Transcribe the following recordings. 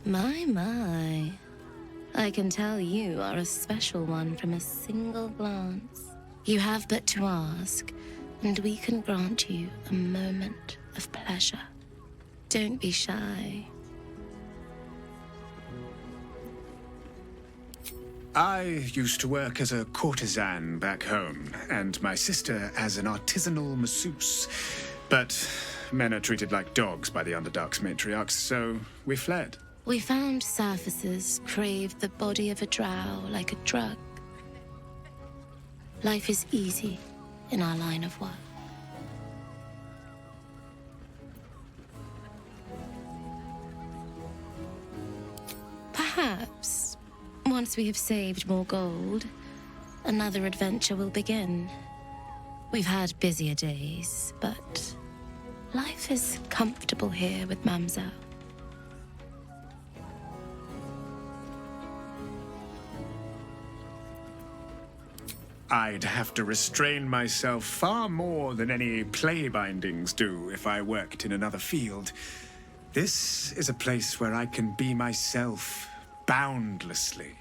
My. I can tell you are a special one from a single glance. You have but to ask, and we can grant you a moment of pleasure. Don't be shy. I used to work as a courtesan back home, and my sister as an artisanal masseuse. But men are treated like dogs by the Underdark's matriarchs, so we fled. We found surfacers craved the body of a drow like a drug. Life is easy in our line of work. Perhaps, once we have saved more gold, another adventure will begin. We've had busier days, but life is comfortable here with Mamselle. I'd have to restrain myself far more than any play bindings do if I worked in another field. This is a place where I can be myself boundlessly.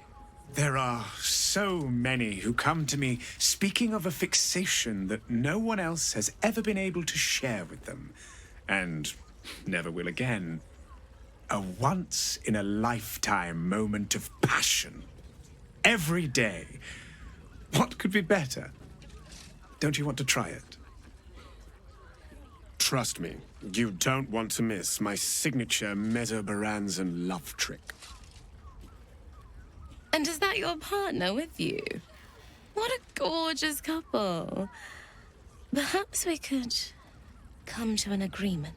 There are so many who come to me speaking of a fixation that no one else has ever been able to share with them, and never will again. A once-in-a-lifetime moment of passion. Every day. What could be better? Don't you want to try it? Trust me, you don't want to miss my signature Mesobaranzan love trick. And is that your partner with you? What a gorgeous couple. Perhaps we could come to an agreement.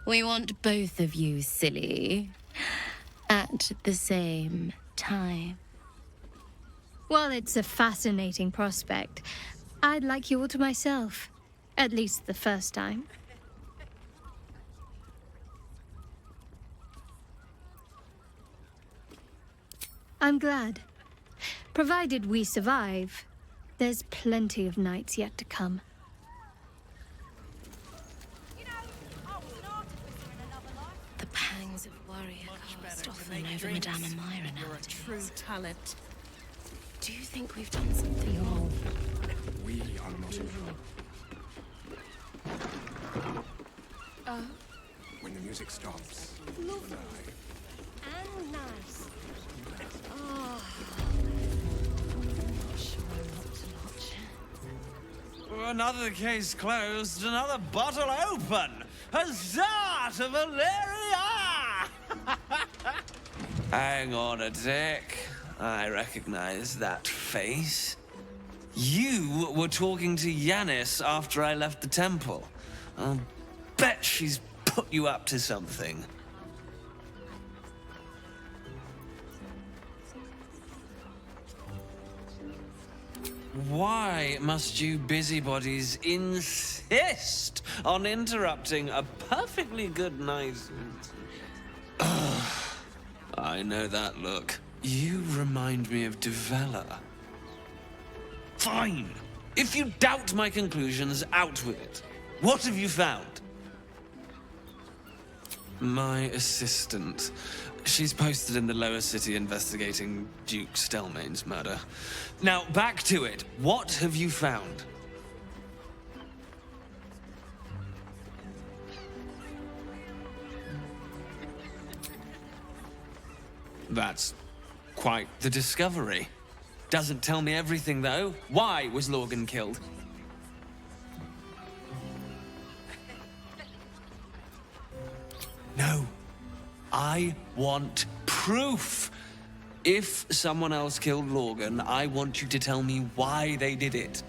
We want both of you, silly, at the same time. Well, it's a fascinating prospect. I'd like you all to myself. At least the first time. I'm glad. Provided we survive, there's plenty of nights yet to come. The pangs of warrior cast often over Madame Amira You're a nowadays. true talent. Do you think we've done something wrong? We are not alone. When the music stops, Lovely. And nice. Another case closed, another bottle open. Huzzah to Valeria! Hang on a tick. I recognize that face. You were talking to Yanis after I left the temple. I'll bet she's put you up to something. Why must you busybodies insist on interrupting a perfectly good night? I know that look. You remind me of Devella. Fine. If you doubt my conclusions, out with it. What have you found? My assistant. She's posted in the lower city investigating Duke Stelmane's murder. Now, back to it. What have you found? That's quite the discovery. Doesn't tell me everything, though. Why was Lorgan killed? No. I want proof. If someone else killed Lorgan, I want you to tell me why they did it.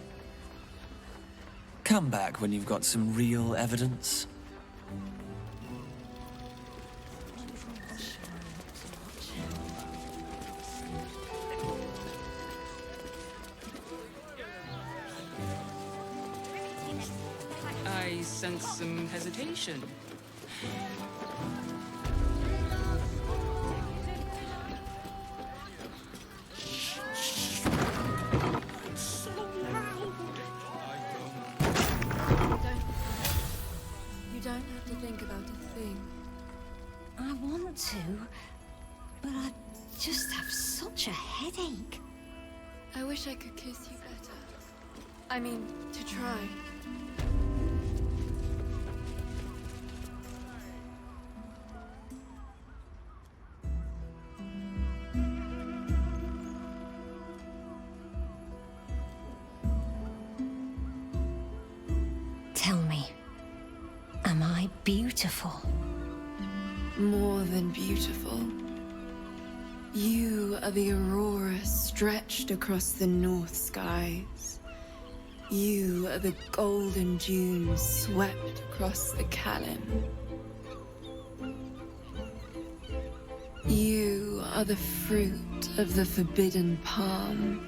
Come back when you've got some real evidence. I sense some hesitation. wish I could kiss you better. I mean, to try. Tell me, am I beautiful? More than beautiful. You are the aurora stretched across the north skies. You are the golden dunes swept across the Calym. You are the fruit of the forbidden palm,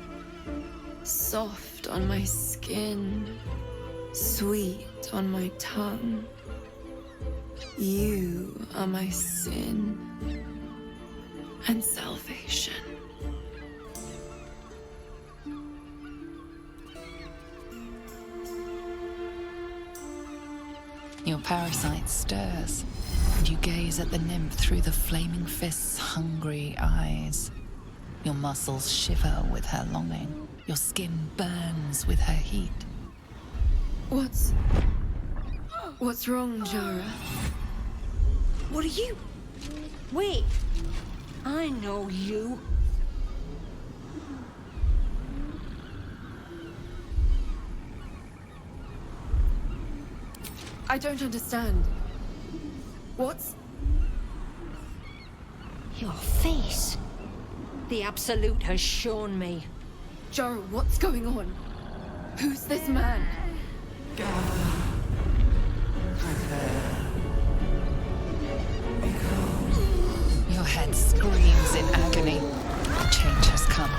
soft on my skin, sweet on my tongue. You are my sin and salvation. Your parasite stirs, and you gaze at the nymph through the flaming fist's hungry eyes. Your muscles shiver with her longing. Your skin burns with her heat. What's wrong, Jara? What are you? Wait, I know you. I don't understand. What's... Your face. The Absolute has shown me. Jara, what's going on? Who's this man? Your head screams in agony. Change has come.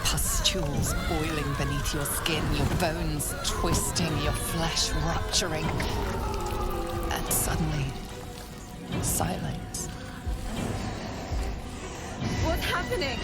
Pustules boiling beneath your skin, your bones twisting, your flesh rupturing. And suddenly, silence. What's happening?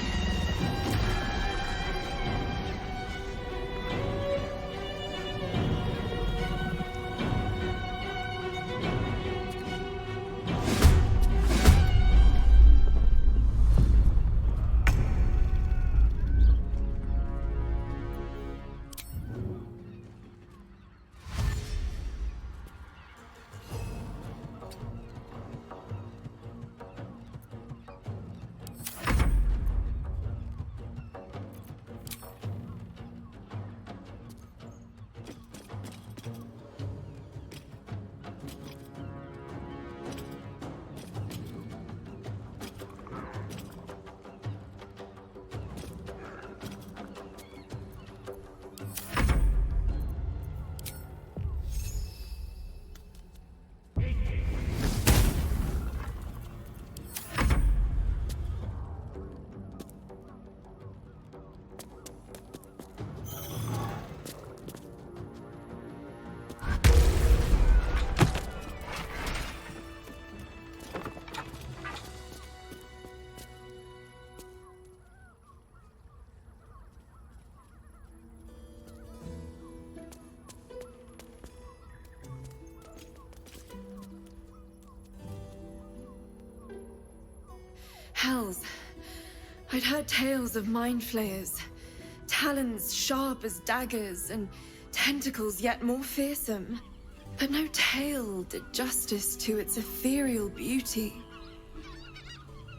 Hells. I'd heard tales of mind flayers. Talons sharp as daggers and tentacles yet more fearsome. But no tale did justice to its ethereal beauty.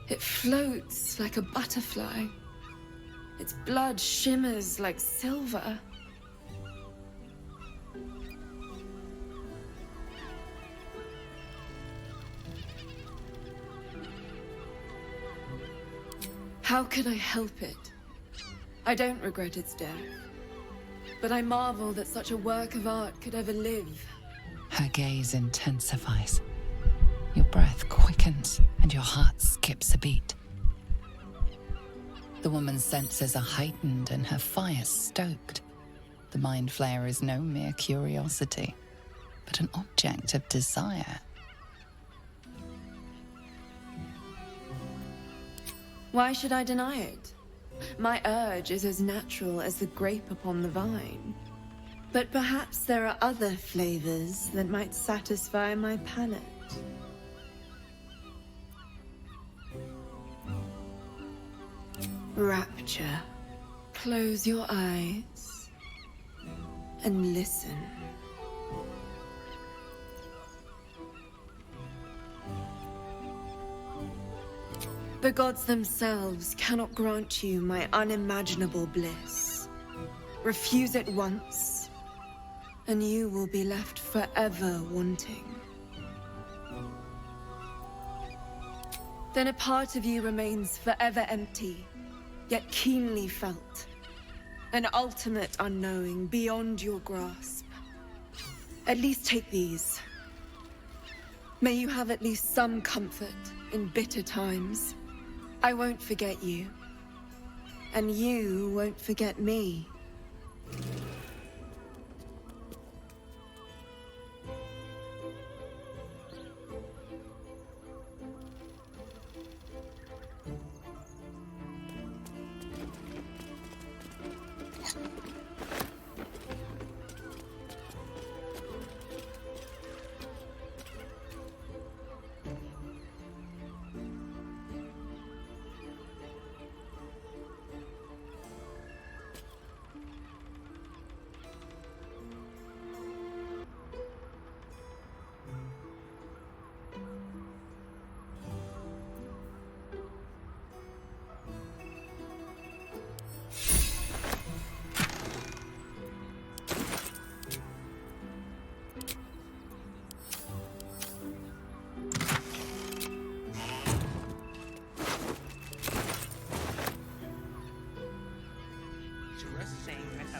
It floats like a butterfly. Its blood shimmers like silver. How could I help it? I don't regret its death, but I marvel that such a work of art could ever live. Her gaze intensifies. Your breath quickens and your heart skips a beat. The woman's senses are heightened and her fire stoked. The mind flayer is no mere curiosity, but an object of desire. Why should I deny it? My urge is as natural as the grape upon the vine. But perhaps there are other flavors that might satisfy my palate. Rapture, Close your eyes and listen. The gods themselves cannot grant you my unimaginable bliss. Refuse it once, and you will be left forever wanting. Then a part of you remains forever empty, yet keenly felt. An ultimate unknowing beyond your grasp. At least take these. May you have at least some comfort in bitter times. I won't forget you. And you won't forget me.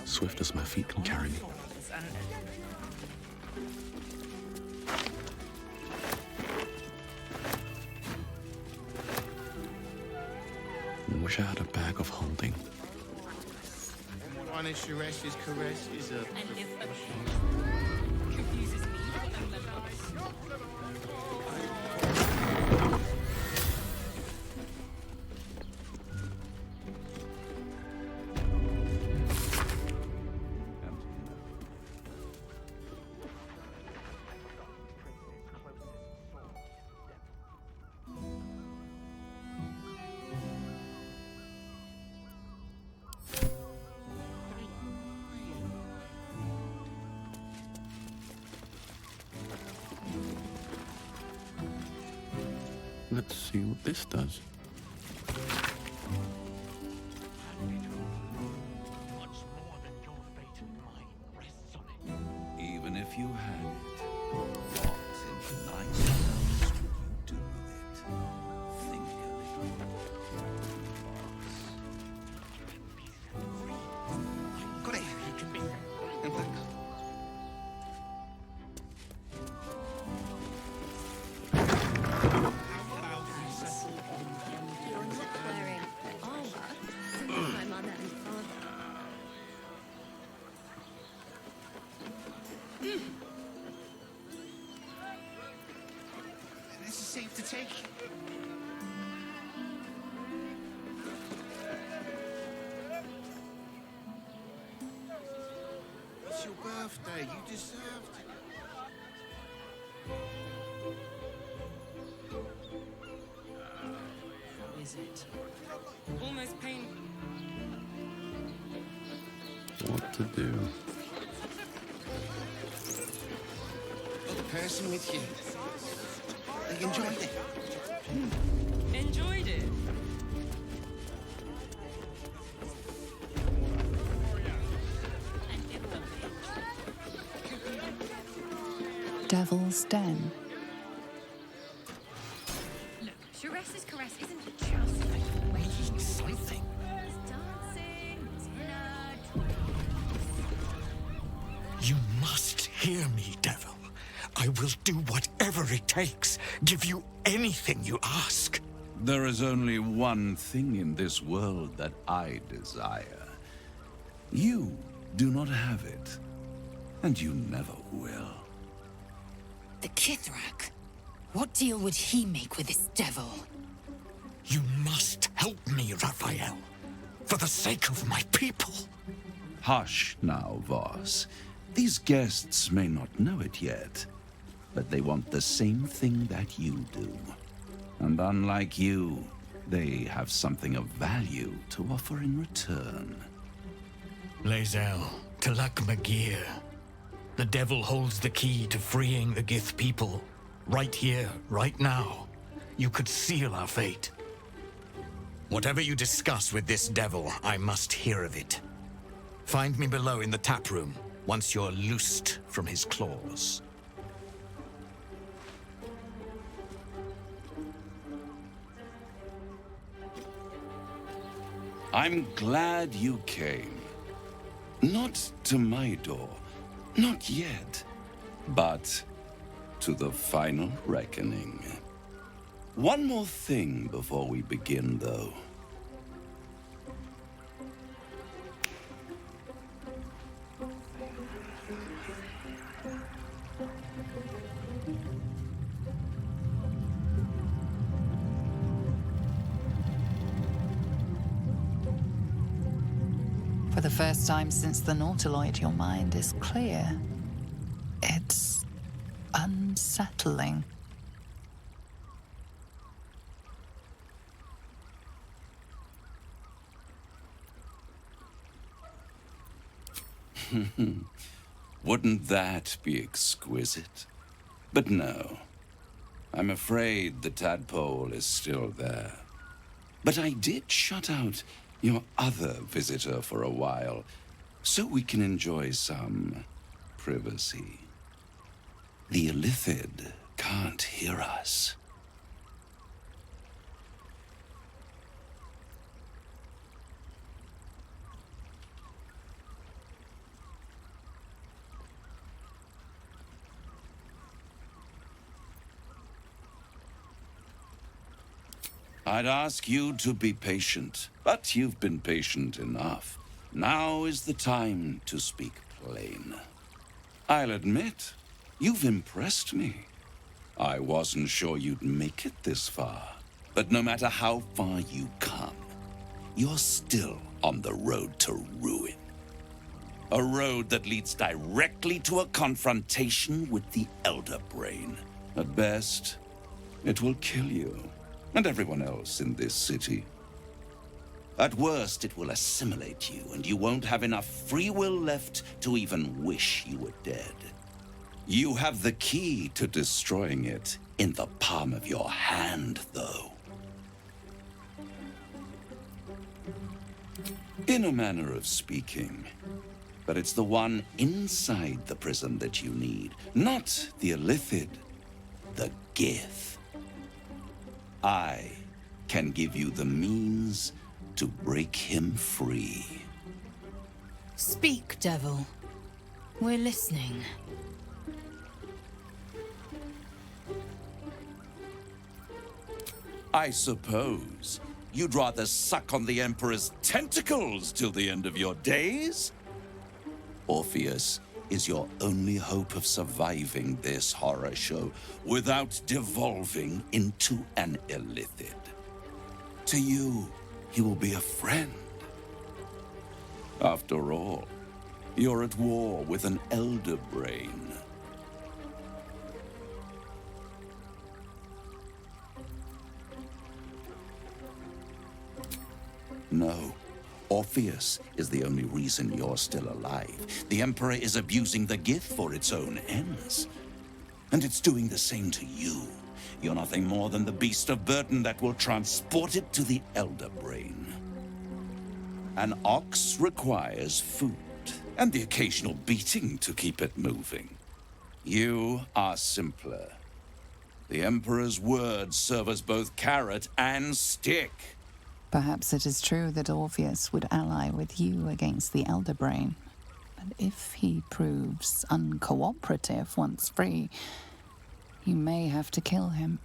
Swift as my feet can carry me. I wish I had a bag of holding. One is Shures's caress is a... Confuses me. Let's see what this does. Even if you had it, what in nice terms would you do with it? Think a little. Got it! You can be... This is safe to take. It's your birthday. You deserved it. Is it? Almost pain. What to do? The person with you. They enjoyed it. Enjoyed it. Devil's Den. Look, Shures's caress isn't just like Making something. dancing, You must hear me, devil. I will do whatever it takes. Give you anything you ask. There is only one thing in this world that I desire. You do not have it, and you never will. The Kithrak? What deal would he make with this devil? You must help me, Raphaël. For the sake of my people. Hush now, Voss. These guests may not know it yet, but they want the same thing that you do. And unlike you, they have something of value to offer in return. Lae'zel, Talak Magir. The devil holds the key to freeing the Gith people. Right here, right now. You could seal our fate. Whatever you discuss with this devil, I must hear of it. Find me below in the tap room, once you're loosed from his claws. I'm glad you came. Not to my door, not yet, but to the final reckoning. One more thing before we begin, though. For the first time since the Nautiloid, your mind is clear. It's unsettling. Wouldn't that be exquisite? But no. I'm afraid the tadpole is still there. But I did shut out your other visitor for a while, so we can enjoy some privacy. The Illithid can't hear us. I'd ask you to be patient, but you've been patient enough. Now is the time to speak plain. I'll admit, you've impressed me. I wasn't sure you'd make it this far, but no matter how far you come, you're still on the road to ruin. A road that leads directly to a confrontation with the Elder Brain. At best, it will kill you. And everyone else in this city. At worst, it will assimilate you, and you won't have enough free will left to even wish you were dead. You have the key to destroying it in the palm of your hand, though. In a manner of speaking. But it's the one inside the prison that you need, not the Illithid, the Gith. I can give you the means to break him free. Speak, devil. We're listening. I suppose you'd rather suck on the Emperor's tentacles till the end of your days? Orpheus is your only hope of surviving this horror show without devolving into an Illithid. To you, he will be a friend. After all, you're at war with an Elder Brain. No. Orpheus is the only reason you're still alive. The Emperor is abusing the Gith for its own ends. And it's doing the same to you. You're nothing more than the beast of burden that will transport it to the Elder Brain. An ox requires food, and the occasional beating to keep it moving. You are simpler. The Emperor's words serve as both carrot and stick. Perhaps it is true that Orpheus would ally with you against the Elder Brain. But if he proves uncooperative once free, you may have to kill him.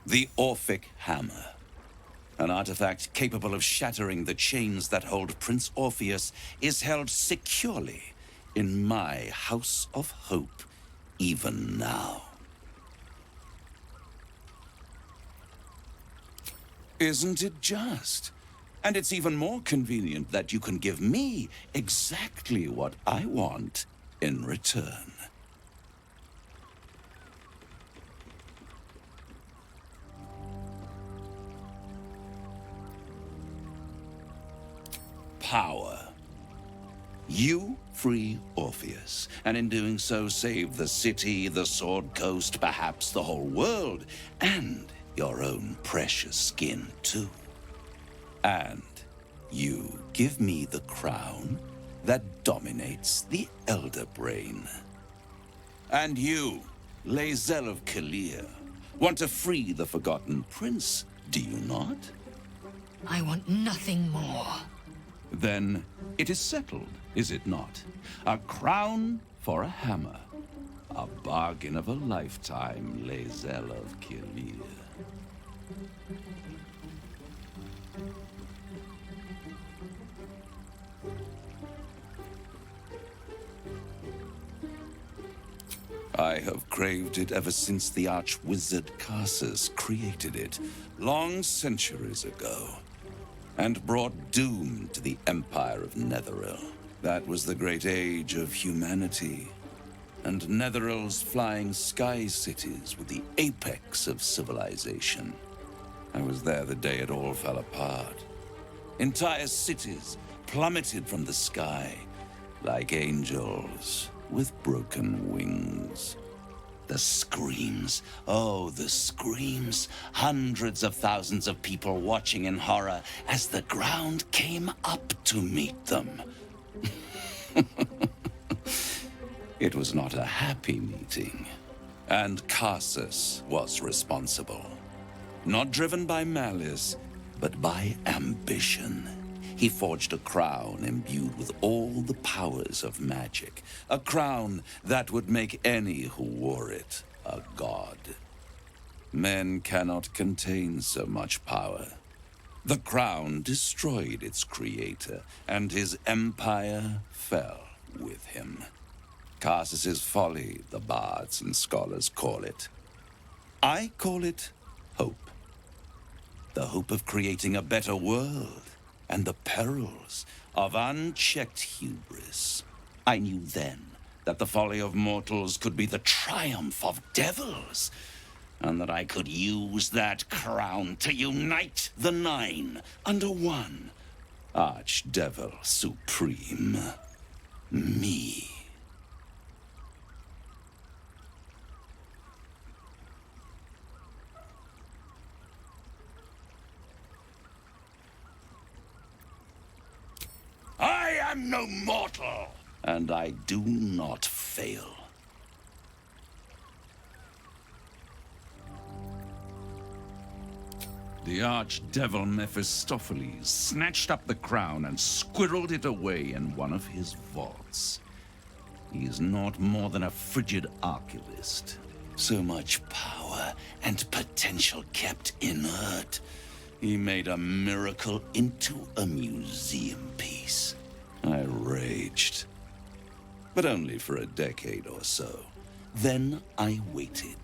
The Orphic Hammer. An artifact capable of shattering the chains that hold Prince Orpheus is held securely in my House of Hope, even now. Isn't it just? And it's even more convenient that you can give me exactly what I want in return. Power. You free Orpheus, and in doing so save the city, the Sword Coast, perhaps the whole world, and your own precious skin too. And you give me the crown that dominates the Elder Brain. And you, Lae'zel of Kalir, want to free the Forgotten Prince, do you not? I want nothing more. Then it is settled, is it not? A crown for a hammer. A bargain of a lifetime, Lae'zel of Kalir. I have craved it ever since the arch-wizard Karsus created it, long centuries ago, and brought doom to the Empire of Netheril. That was the great age of humanity, and Netheril's flying sky cities were the apex of civilization. I was there the day it all fell apart. Entire cities plummeted from the sky like angels with broken wings. The screams, oh, the screams. Hundreds of thousands of people watching in horror as the ground came up to meet them. It was not a happy meeting, and Karsus was responsible. Not driven by malice, but by ambition. He forged a crown imbued with all the powers of magic. A crown that would make any who wore it a god. Men cannot contain so much power. The crown destroyed its creator, and his empire fell with him. Karsus's folly, the bards and scholars call it. I call it hope. The hope of creating a better world, and the perils of unchecked hubris. I knew then that the folly of mortals could be the triumph of devils, and that I could use that crown to unite the Nine under one Archdevil Supreme. Me. I am no mortal, and I do not fail. The archdevil Mephistopheles snatched up the crown and squirreled it away in one of his vaults. He is not more than a frigid archivist. So much power and potential kept inert. He made a miracle into a museum piece. I raged, but only for a decade or so. Then I waited,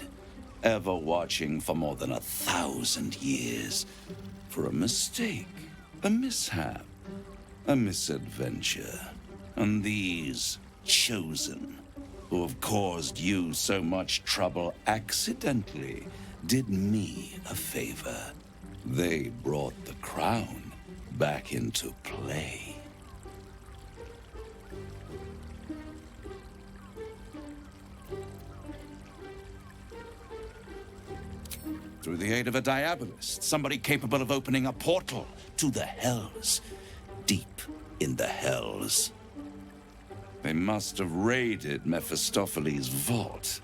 ever watching for more than 1,000 years, for a mistake, a mishap, a misadventure. And these chosen, who have caused you so much trouble accidentally, did me a favor. They brought the crown back into play. Through the aid of a diabolist, somebody capable of opening a portal to the Hells, deep in the Hells. They must have raided Mephistopheles' vault.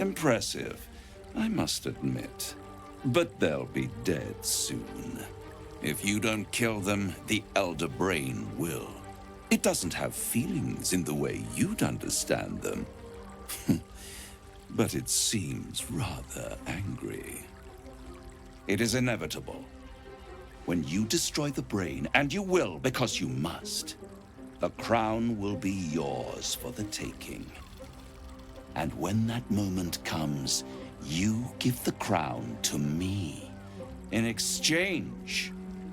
Impressive, I must admit. But they'll be dead soon. If you don't kill them, the Elder Brain will. It doesn't have feelings in the way you'd understand them. But it seems rather angry. It is inevitable. When you destroy the brain, and you will because you must, the crown will be yours for the taking. And when that moment comes, you give the crown to me. In exchange,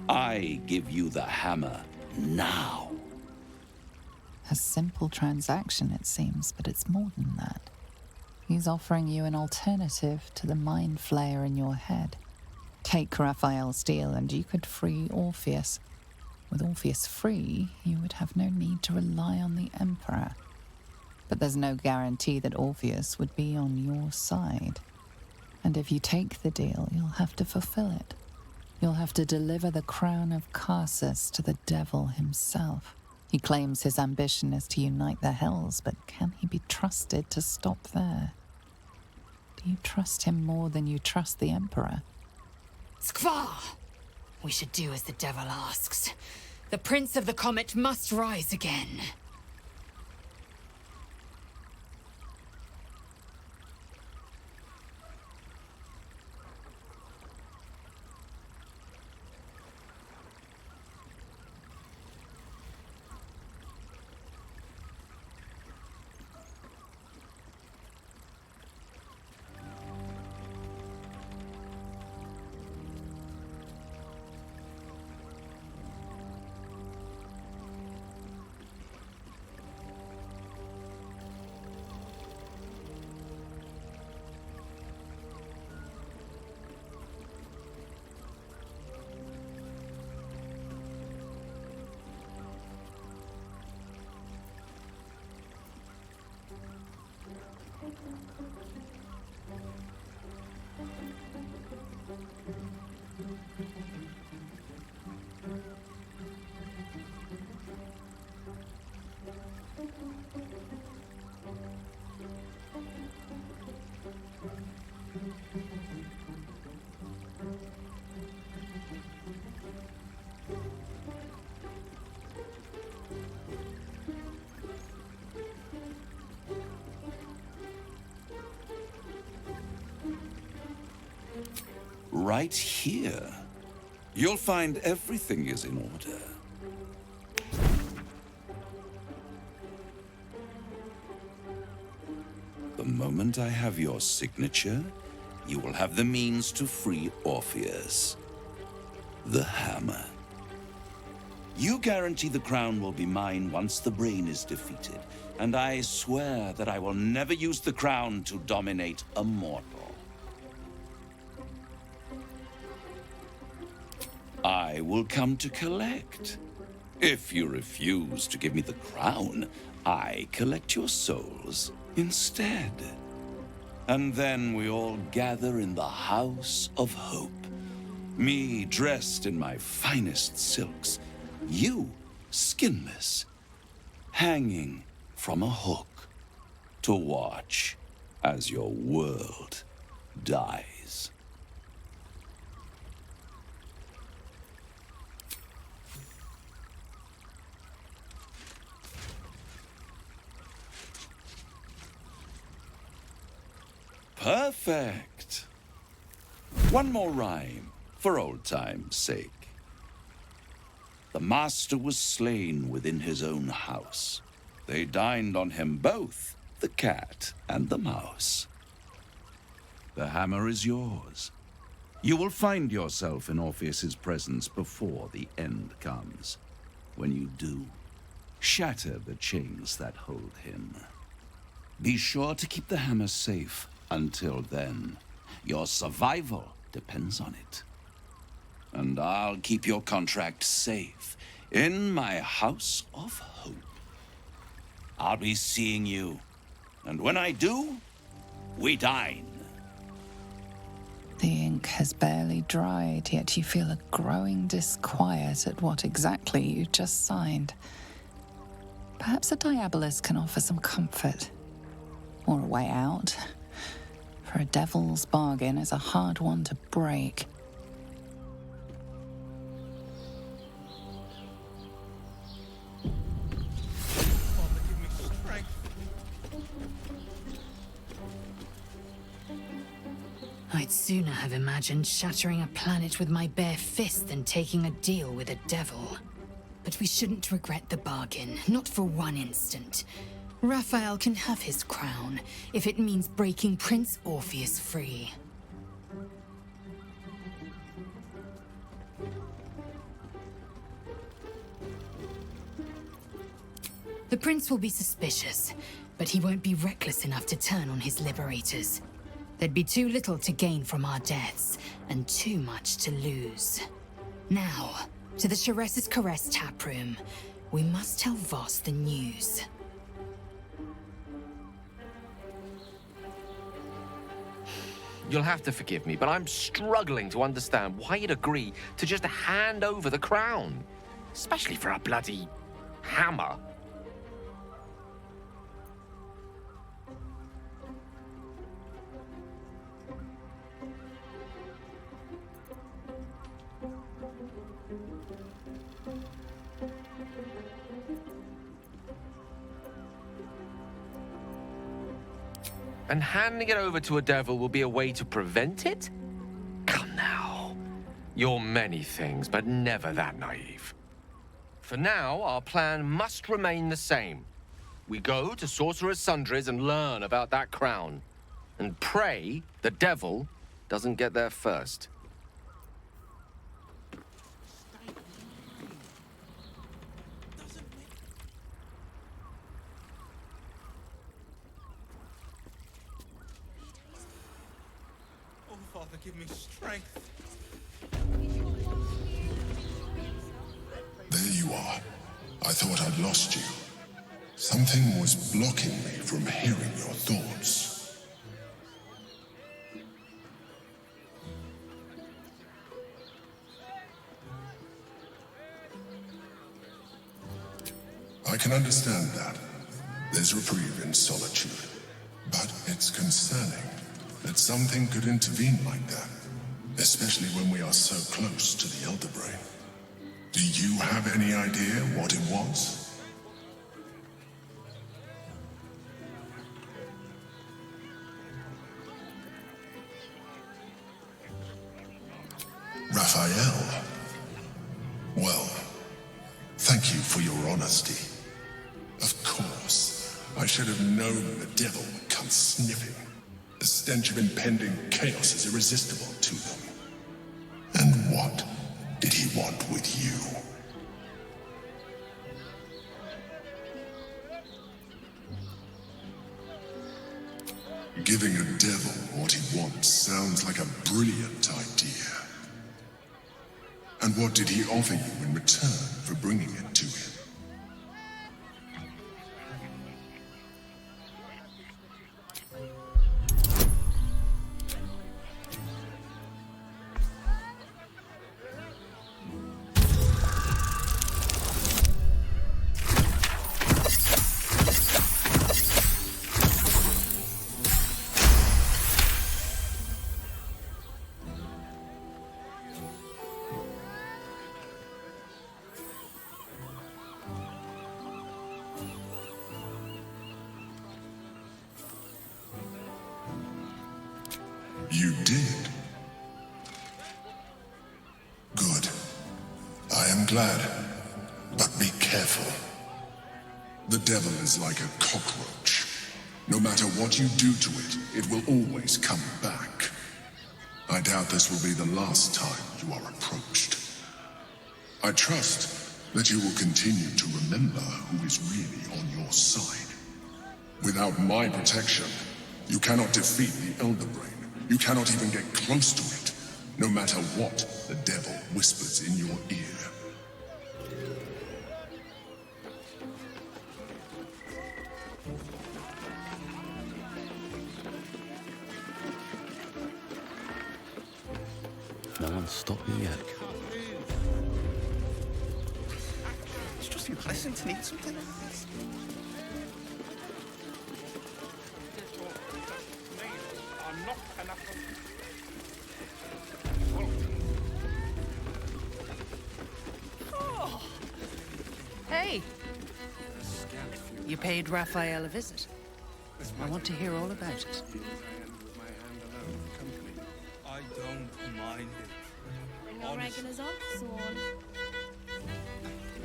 I give you the hammer now. A simple transaction, it seems, but it's more than that. He's offering you an alternative to the mind flayer in your head. Take Raphael's deal and you could free Orpheus. With Orpheus free, you would have no need to rely on the Emperor. But there's no guarantee that Orpheus would be on your side. And if you take the deal, you'll have to fulfill it. You'll have to deliver the crown of Carsus to the devil himself. He claims his ambition is to unite the Hells, but can he be trusted to stop there? Do you trust him more than you trust the Emperor? Skvar! We should do as the devil asks. The Prince of the Comet must rise again. Right here. You'll find everything is in order. The moment I have your signature, you will have the means to free Orpheus. The hammer. You guarantee the crown will be mine once the brain is defeated, and I swear that I will never use the crown to dominate a mortal. I will come to collect. If you refuse to give me the crown, I collect your souls instead. And then we all gather in the House of Hope. Me dressed in my finest silks, you skinless, hanging from a hook to watch as your world dies. Perfect. One more rhyme, for old time's sake. The master was slain within his own house. They dined on him both, the cat and the mouse. The hammer is yours. You will find yourself in Orpheus's presence before the end comes. When you do, shatter the chains that hold him. Be sure to keep the hammer safe. Until then, your survival depends on it. And I'll keep your contract safe in my House of Hope. I'll be seeing you, and when I do, we dine. The ink has barely dried, yet you feel a growing disquiet at what exactly you just signed. Perhaps a diabolus can offer some comfort, or a way out. For a devil's bargain is a hard one to break. I'd sooner have imagined shattering a planet with my bare fist than taking a deal with a devil. But we shouldn't regret the bargain, not for one instant. Raphael can have his crown, if it means breaking Prince Orpheus free. The prince will be suspicious, but he won't be reckless enough to turn on his liberators. There'd be too little to gain from our deaths, and too much to lose. Now, to the Sharess's Caress taproom. We must tell Voss the news. You'll have to forgive me, but I'm struggling to understand why you'd agree to just hand over the crown. Especially for a bloody hammer. And handing it over to a devil will be a way to prevent it? Come now. You're many things, but never that naive. For now, our plan must remain the same. We go to Sorcerer's Sundries and learn about that crown. And pray the devil doesn't get there first. Father, give me strength. There you are. I thought I'd lost you. Something was blocking me from hearing your thoughts. I can understand that. There's reprieve in solitude. But it's concerning that something could intervene like that, especially when we are so close to the Elder Brain. Do you have any idea what it was? Raphaël? Well, thank you for your honesty. Of course, I should have known the devil would come sniffing. The stench of impending chaos is irresistible to them. And what did he want with you? Giving a devil what he wants sounds like a brilliant idea. And what did he offer you in return for bringing it to him? You did. Good. I am glad. But be careful. The devil is like a cockroach. No matter what you do to it, it will always come back. I doubt this will be the last time you are approached. I trust that you will continue to remember who is really on your side. Without my protection, you cannot defeat the Elder Brain. You cannot even get close to it, no matter what the devil whispers in your ear. No one's stopped me yet. It's just your blessing to need something. Hey! You paid Raphael a visit. I want to hear all about it. I don't mind it. Bring your regulars on, Swan.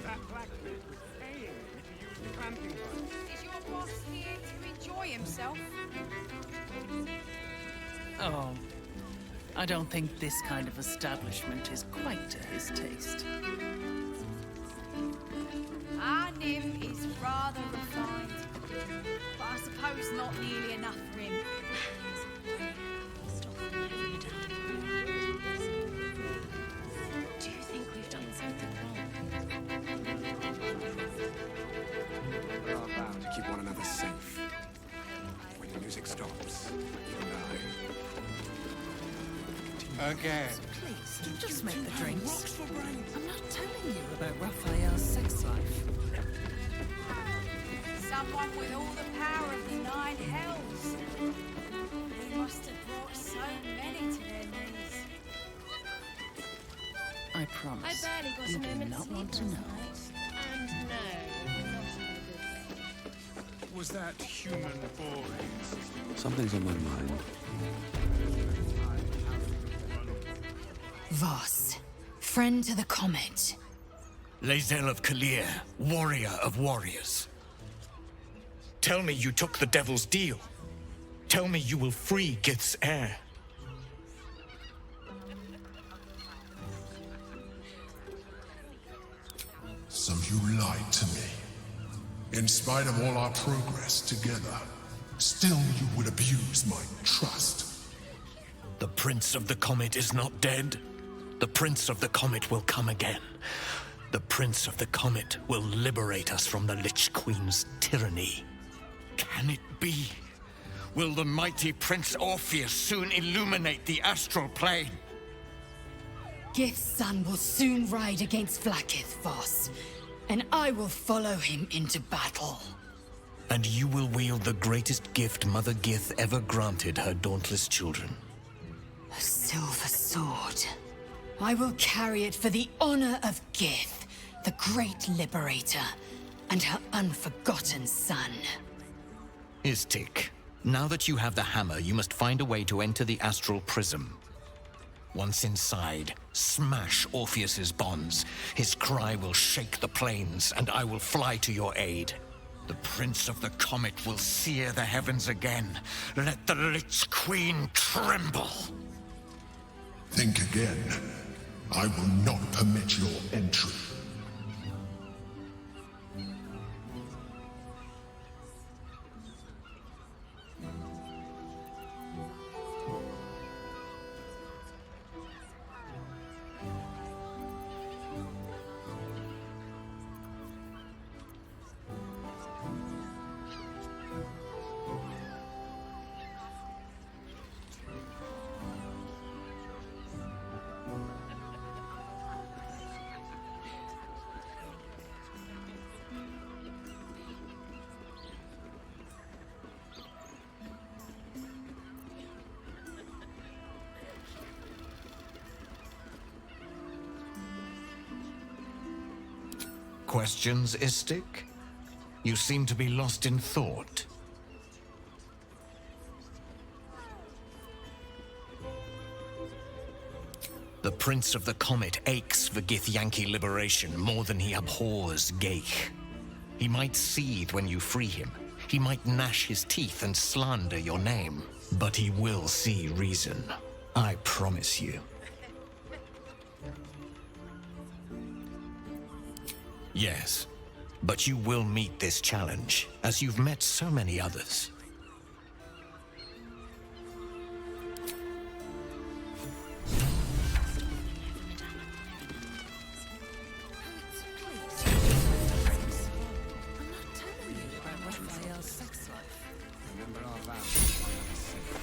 That blacksmith was paying me to use the clamping device. Is your boss here to enjoy himself? Oh, I don't think this kind of establishment is quite to his taste. Our nymph is rather refined, but I suppose not nearly enough for him. Do you think we've done something wrong? We're all bound to keep one another safe. When the music stops, you and I. Again. Please, just make the drinks. I'm not telling you about Raphael's sex life. Someone with all the power of the 9 hells. He must have brought so many to their knees. I promise. I barely got You a do moment's not sleep want to last know. night. And no, not in a good way. Was that human boring? Something's on my mind. Voss, friend to the comet. Lae'zel of Kalir, warrior of warriors. Tell me you took the devil's deal. Tell me you will free Gith's heir. So you lied to me. In spite of all our progress together, still you would abuse my trust. The Prince of the Comet is not dead. The Prince of the Comet will come again. The Prince of the Comet will liberate us from the Lich Queen's tyranny. Can it be? Will the mighty Prince Orpheus soon illuminate the astral plane? Gith's son will soon ride against Vlaakith, Voss, and I will follow him into battle. And you will wield the greatest gift Mother Gith ever granted her dauntless children. A silver sword. I will carry it for the honor of Gith, the great liberator, and her unforgotten son. Istik, now that you have the hammer, you must find a way to enter the astral prism. Once inside, smash Orpheus's bonds. His cry will shake the plains, and I will fly to your aid. The Prince of the Comet will sear the heavens again. Let the Lich Queen tremble. Think again. I will not permit your entry. Questions, Istik? You seem to be lost in thought. The Prince of the Comet aches for Githyanki liberation more than he abhors Geich. He might seethe when you free him. He might gnash his teeth and slander your name. But he will see reason. I promise you. Yes, but you will meet this challenge, as you've met so many others.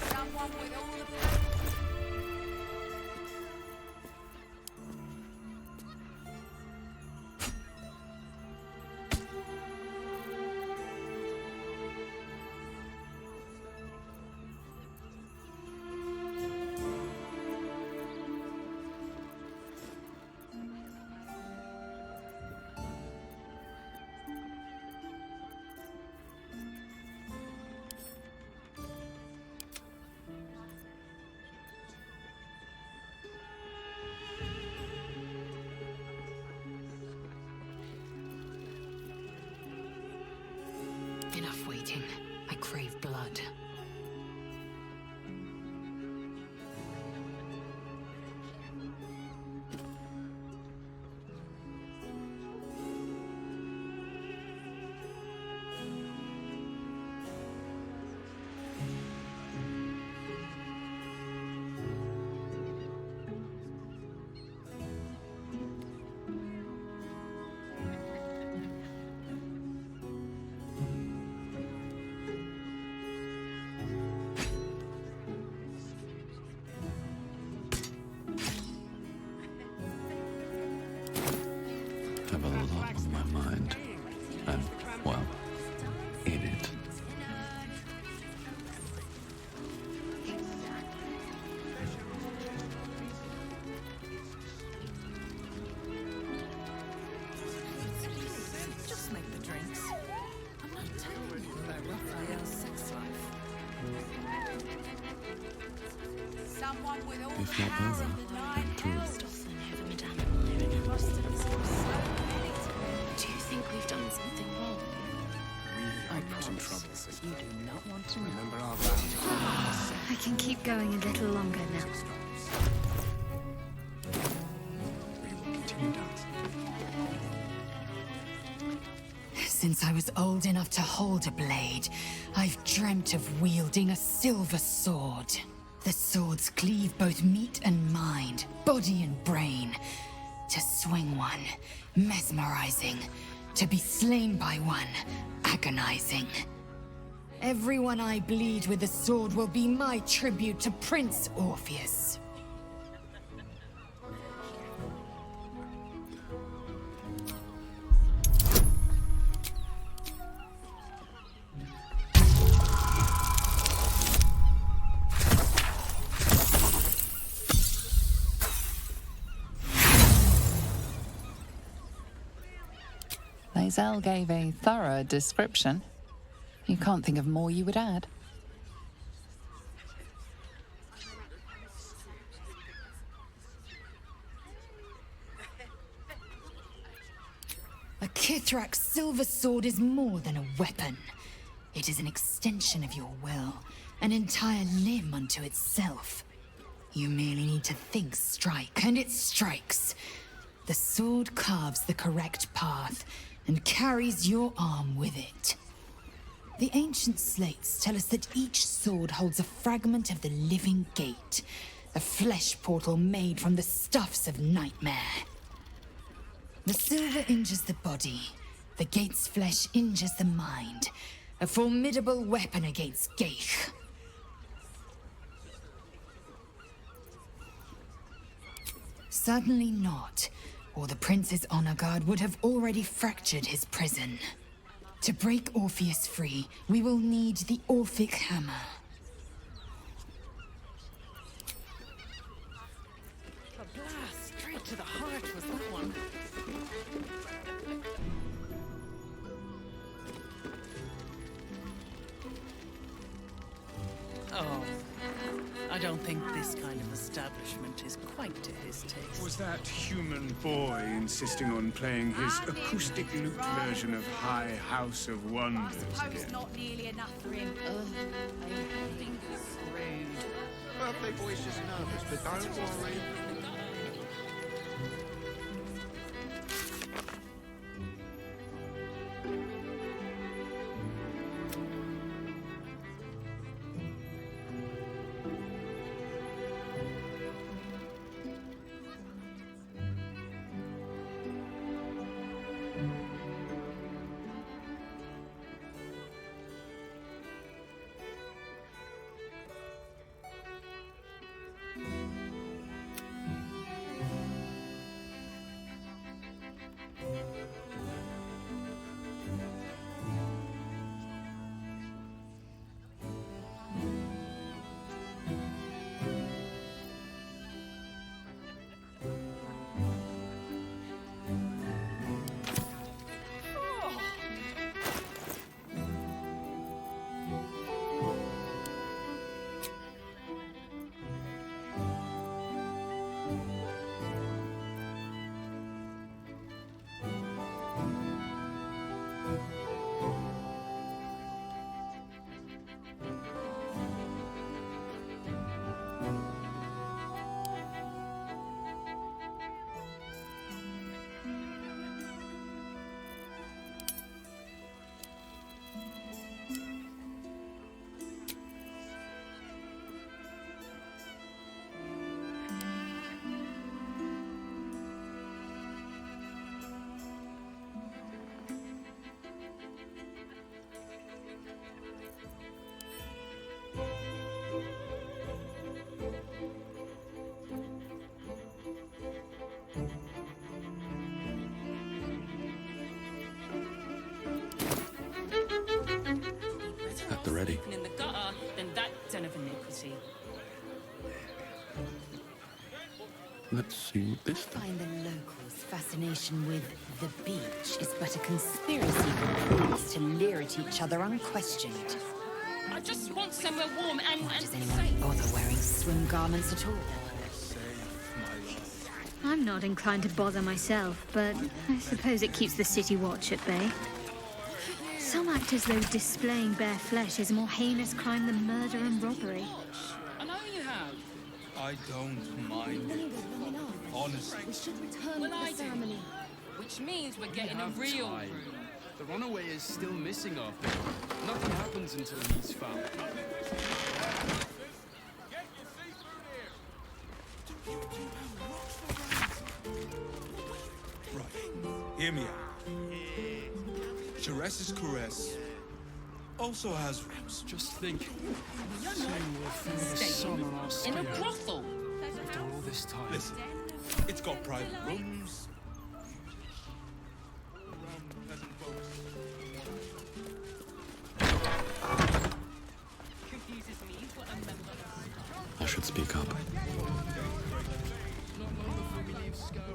Someone with all the power. Someone with all If the not power over, of the nine then through. hells. Must have brought so many to them. Do you think we've done something wrong? We are not in trouble, sister. You do not want to know. Remember our vows. I can keep going a little longer now. We will continue dancing. Since I was old enough to hold a blade, I've dreamt of wielding a silver sword. The swords cleave both meat and mind, body and brain. To swing one, mesmerizing. To be slain by one, agonizing. Everyone I bleed with the sword will be my tribute to Prince Orpheus. Lae'zel gave a thorough description. You can't think of more you would add. A Kithrak's silver sword is more than a weapon. It is an extension of your will, an entire limb unto itself. You merely need to think strike, and it strikes. The sword carves the correct path and carries your arm with it. The ancient slates tell us that each sword holds a fragment of the living gate, a flesh portal made from the stuffs of nightmare. The silver injures the body, the gate's flesh injures the mind, a formidable weapon against Gaich. Certainly not, or the Prince's honor guard would have already fractured his prison. To break Orpheus free, we will need the Orphic Hammer. A blast straight to the heart was that one. Oh, I don't think this kind of establishment is quite to his taste. Was that human boy insisting on playing his acoustic lute version of High House of I Wonders suppose again? not nearly enough for him. I think it's rude. Birthday boy's just nervous, but don't worry. At the ready. In the gutter, then that's den of iniquity. Let's see what this I find the locals' fascination with the beach is but a conspiracy for priests to leer at each other unquestioned. I just want somewhere warm and Does anyone bother wearing swim garments at all? I'm not inclined to bother myself, but I suppose it keeps the city watch at bay. Some act as though displaying bare flesh is a more heinous crime than murder and robbery. I know you have. I don't mind it. Honestly. We should return Well, to I the do. ceremony. Which means we're getting a real room. The runaway is still missing after. Nothing happens until he's found. Right. Hear me out. Teresa's caress also has roots. Just think. In a brothel. After all this time. Listen, it's got private rooms. I should speak up.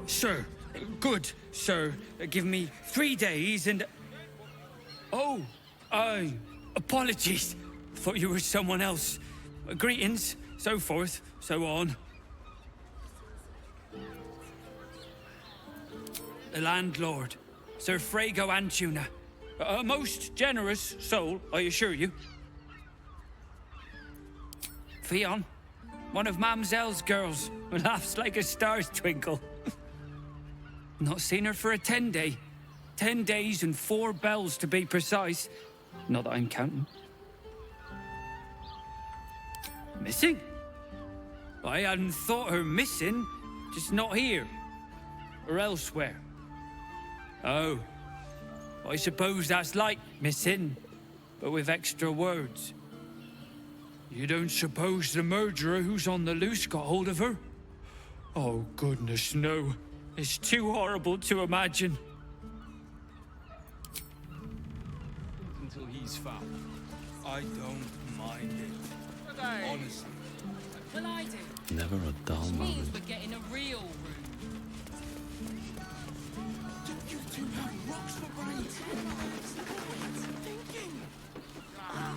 Sir, good, sir. Give me 3 days and... Oh, apologies. Thought you were someone else. Greetings, so forth, so on. The landlord, Sir Frago Antuna. A most generous soul, I assure you. Fionn, one of Mamselle's girls, who laughs like a star's twinkle. Not seen her for a 10-day. 10 days and 4 bells to be precise. Not that I'm counting. Missing? I hadn't thought her missing, just not here. Or elsewhere. Oh, I suppose that's like missing, but with extra words. You don't suppose the murderer who's on the loose got hold of her? Oh, goodness, no. It's too horrible to imagine. Until he's found. I don't mind it. Honestly. Well, I do. Never a dull Which means moment. we're getting a real room.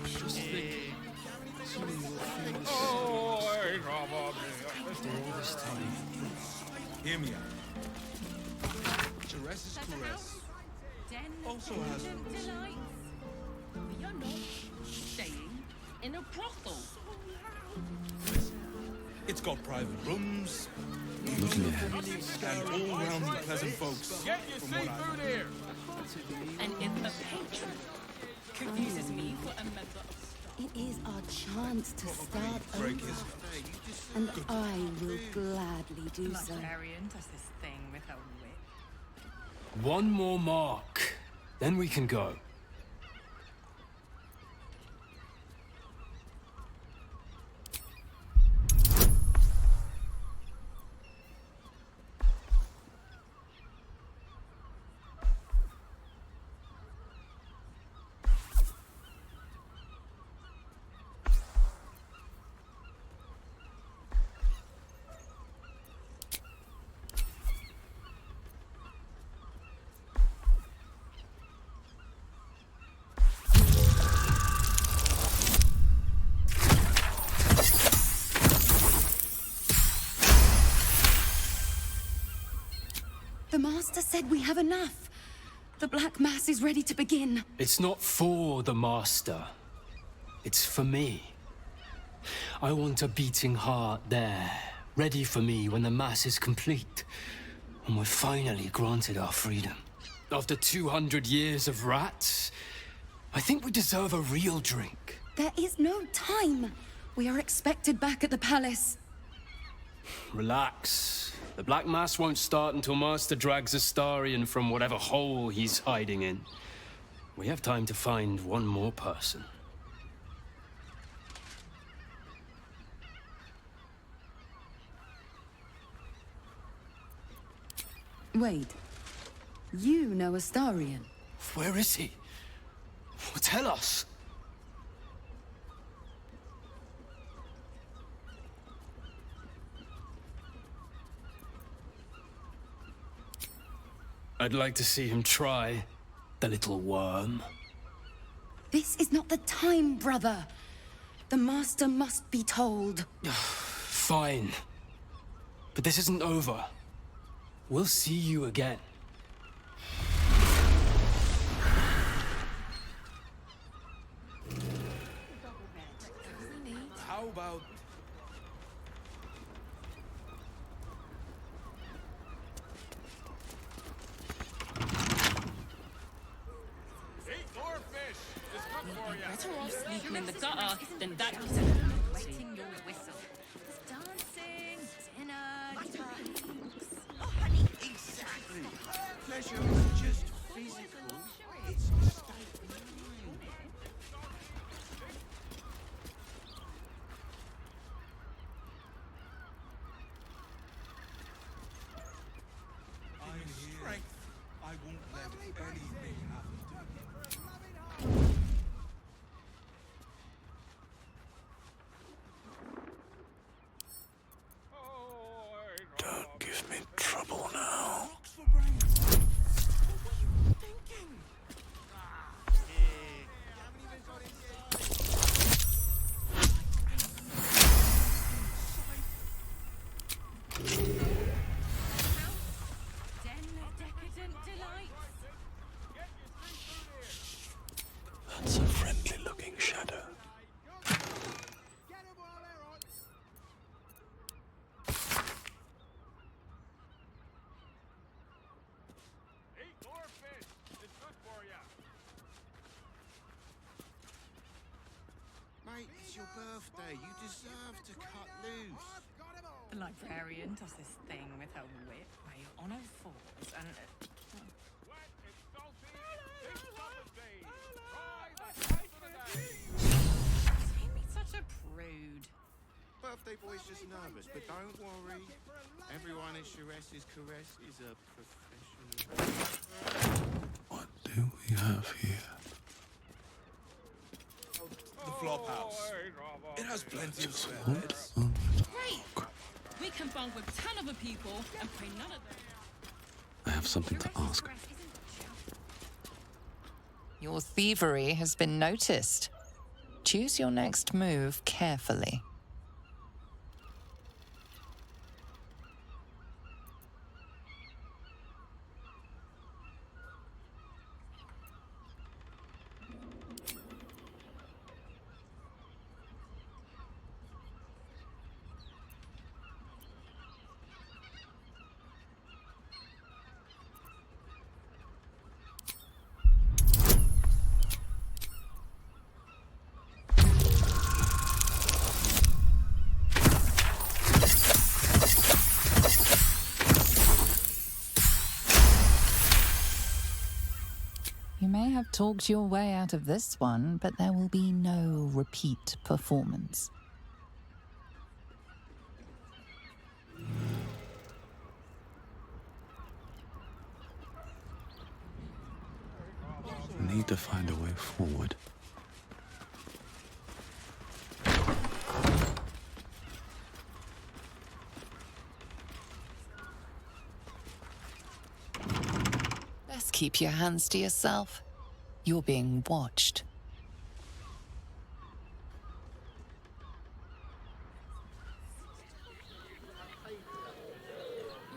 Just think. Soon we'll feel the after all this time. Hear me out. Teresa's caress also has roots. But you're not staying in a brothel. It's got private rooms. Looking ahead. And all round pleasant folks. Get your seafood here! And if a patron confuses me for a member of It is our chance to start Break over. his And I will gladly do so. Arian does this thing with her wit. One more mark, then we can go. The Master said we have enough. The Black Mass is ready to begin. It's not for the Master. It's for me. I want a beating heart there, ready for me when the Mass is complete. And we're finally granted our freedom. After 200 years of rats, I think we deserve a real drink. There is no time. We are expected back at the palace. Relax. The Black Mass won't start until Master drags Astarion from whatever hole he's hiding in. We have time to find one more person. Wait. You know Astarion. Where is he? Tell us. I'd like to see him try, the little worm. This is not the time, brother. The Master must be told. Fine. But this isn't over. We'll see you again. How about... Better off sleeping in the gutter than that. Wetting your whistle. There's dancing, dinner, techniques. Oh, honey. Exactly. Pleasure is just physical. It's a state of mind. I'm here. I won't let anything happen to me. Don't give me trouble now. That's a friendly-looking shadow. Mate, it's your birthday. You deserve to cut loose. The librarian does this thing with her whip where you're on her fours and... Don't be such a prude. Birthday boy's just nervous, but don't worry. Everyone at Charesse's caress is a professional. What do we have here? The flop house. It has plenty of spare beds. Great! We can bunk with 10 other people and pay none of them. I have something to ask. Your thievery has been noticed. Choose your next move carefully. You may have talked your way out of this one, but there will be no repeat performance. Need to find a way forward. Best keep your hands to yourself. You're being watched.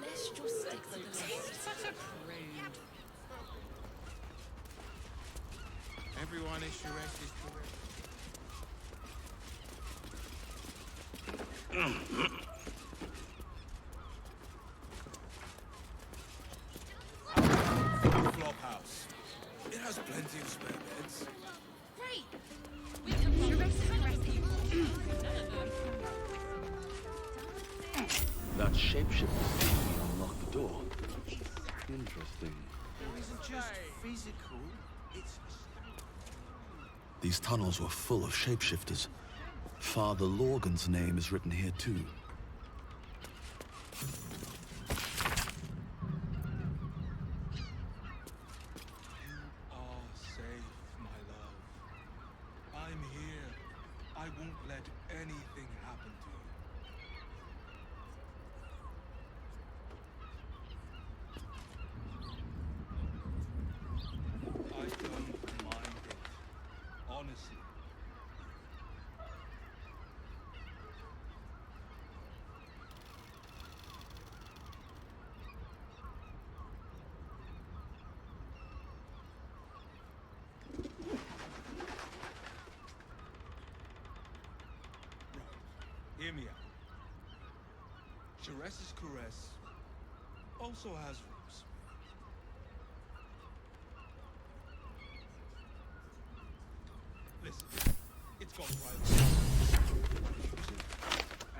Let's just stick to the such a prude. Everyone at Charesse's caress. Flop house. It has plenty of spare beds. Great! We can bunk with 10 other people and pay none of them. That shapeshifter thingy unlocked the door. Interesting. It isn't just physical, it's... These tunnels were full of shapeshifters. Father Lorgan's name is written here too. are safe, my love. I'm here. I won't let anything happen to you. I don't mind it. Honestly. Hear me out. Jerez's caress also has roots. Listen, it's got private music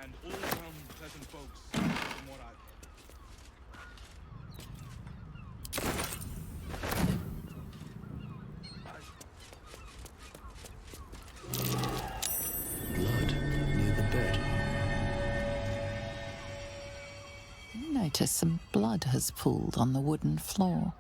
and all-around pleasant folks from what I've heard. Blood near the bed. You notice some blood has pooled on the wooden floor.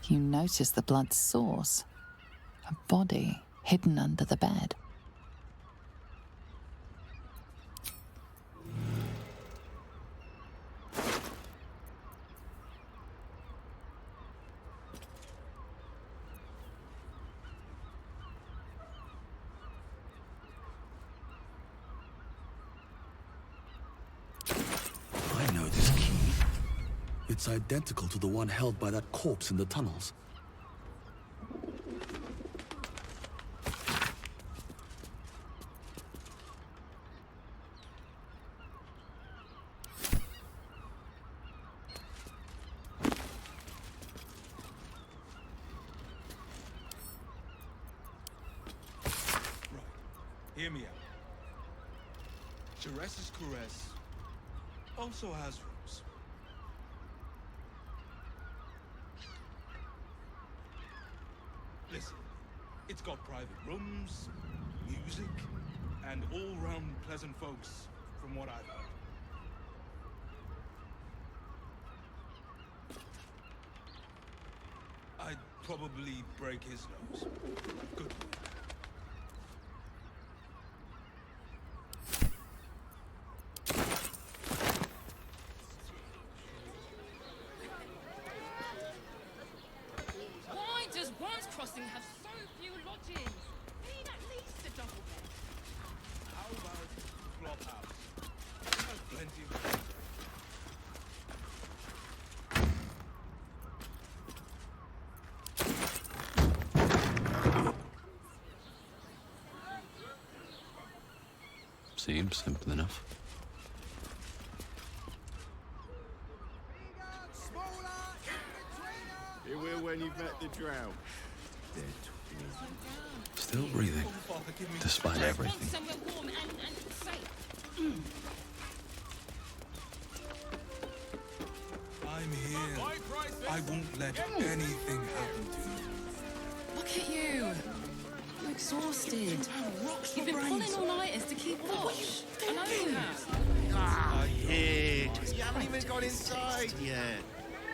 You notice the blood's source. A body hidden under the bed. I know this key. It's identical to the one held by that corpse in the tunnels. Hear me out. Jerez's caress also has roots. Listen, it's got private rooms, music, and all-round pleasant folks, from what I've heard. I'd probably break his nose. Good. Why does one's crossing have so few lodgings? We need at least a double bed. How about flop house? There's plenty of Seems simple enough. You will when you've met the drow. Still breathing, despite everything. Somewhere warm and safe. I'm here. I won't let anything happen to you. Look at you. You're exhausted. You've been pulling all-nighters to keep watch. I know you have. I hid. You haven't even got inside yet.